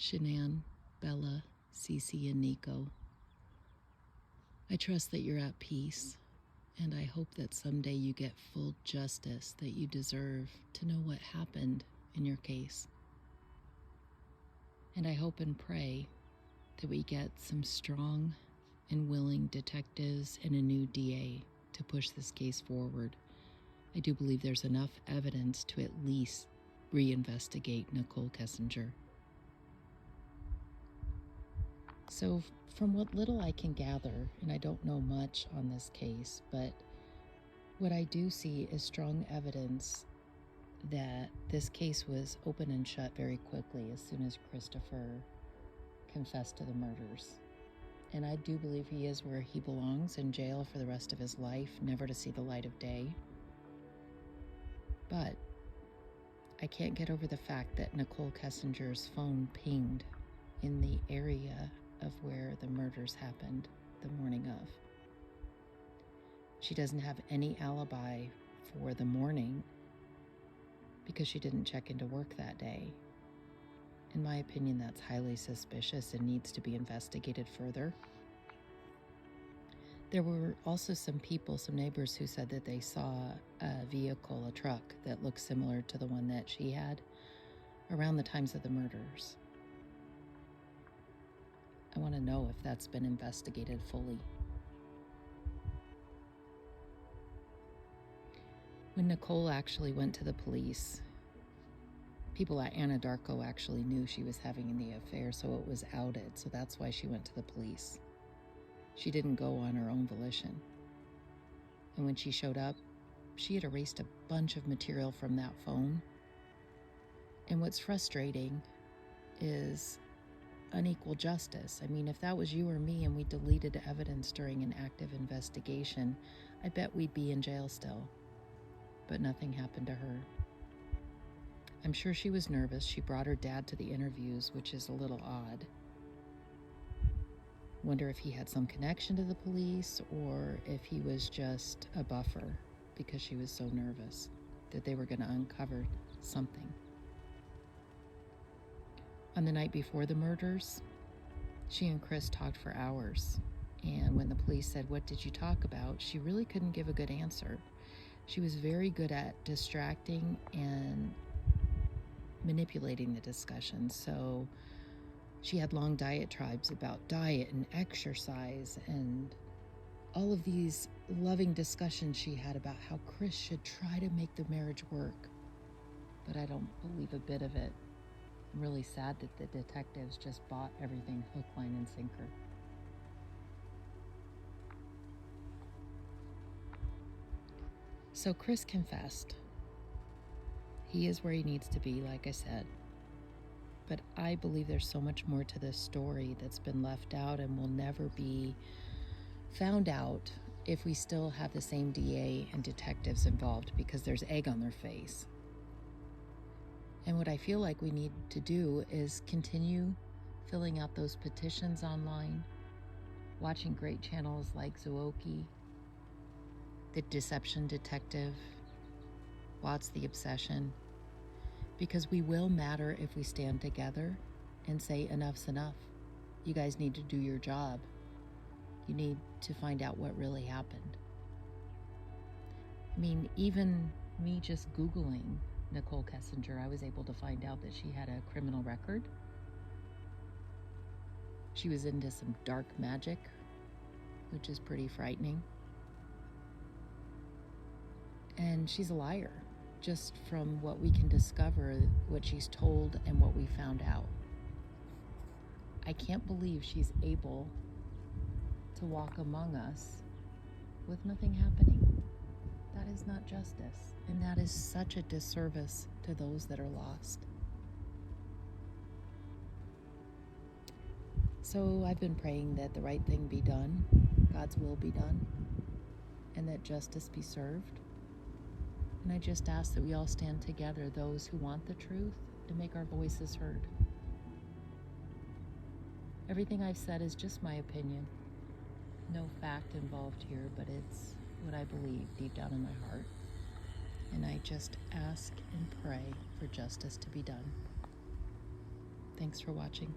Shannan, Bella, Cece, and Nico. I trust that you're at peace, and I hope that someday you get full justice that you deserve to know what happened in your case. And I hope and pray that we get some strong and willing detectives and a new DA to push this case forward. I do believe there's enough evidence to at least reinvestigate Nicole Kessinger. So from what little I can gather, and I don't know much on this case, but what I do see is strong evidence that this case was open and shut very quickly as soon as Christopher confessed to the murders. And I do believe he is where he belongs, in jail for the rest of his life, never to see the light of day. But I can't get over the fact that Nicole Kessinger's phone pinged in the area of where the murders happened the morning of. She doesn't have any alibi for the morning because she didn't check into work that day. In my opinion, that's highly suspicious and needs to be investigated further. There were also some people, some neighbors, who said that they saw a vehicle, a truck, that looked similar to the one that she had around the times of the murders. I want to know if that's been investigated fully. When Nicole actually went to the police, people at Anadarko actually knew she was having the affair, so it was outed. So that's why she went to the police. She didn't go on her own volition. And when she showed up, she had erased a bunch of material from that phone. And what's frustrating is unequal justice. I mean, if that was you or me and we deleted evidence during an active investigation, I bet we'd be in jail still. But nothing happened to her. I'm sure she was nervous. She brought her dad to the interviews, which is a little odd. Wonder if he had some connection to the police or if he was just a buffer because she was so nervous that they were going to uncover something. On the night before the murders, she and Chris talked for hours. And when the police said, "What did you talk about?" she really couldn't give a good answer. She was very good at distracting and manipulating the discussion. So she had long diatribes about diet and exercise and all of these loving discussions she had about how Chris should try to make the marriage work. But I don't believe a bit of it. I'm really sad that the detectives just bought everything hook, line, and sinker. So Chris confessed. He is where he needs to be, like I said. But I believe there's so much more to this story that's been left out and will never be found out if we still have the same DA and detectives involved, because there's egg on their face. And what I feel like we need to do is continue filling out those petitions online, watching great channels like Zookie, The Deception Detective, Watts the Obsession, because we will matter if we stand together and say enough's enough. You guys need to do your job. You need to find out what really happened. I mean, even me just Googling Nicole Kessinger, I was able to find out that she had a criminal record. She was into some dark magic, which is pretty frightening. And she's a liar, just from what we can discover, what she's told and what we found out. I can't believe she's able to walk among us with nothing happening. That is not justice, and that is such a disservice to those that are lost. So I've been praying that the right thing be done, God's will be done, and that justice be served. And I just ask that we all stand together, those who want the truth, and make our voices heard. Everything I've said is just my opinion. No fact involved here, but it's what I believe deep down in my heart. And I just ask and pray for justice to be done. Thanks for watching.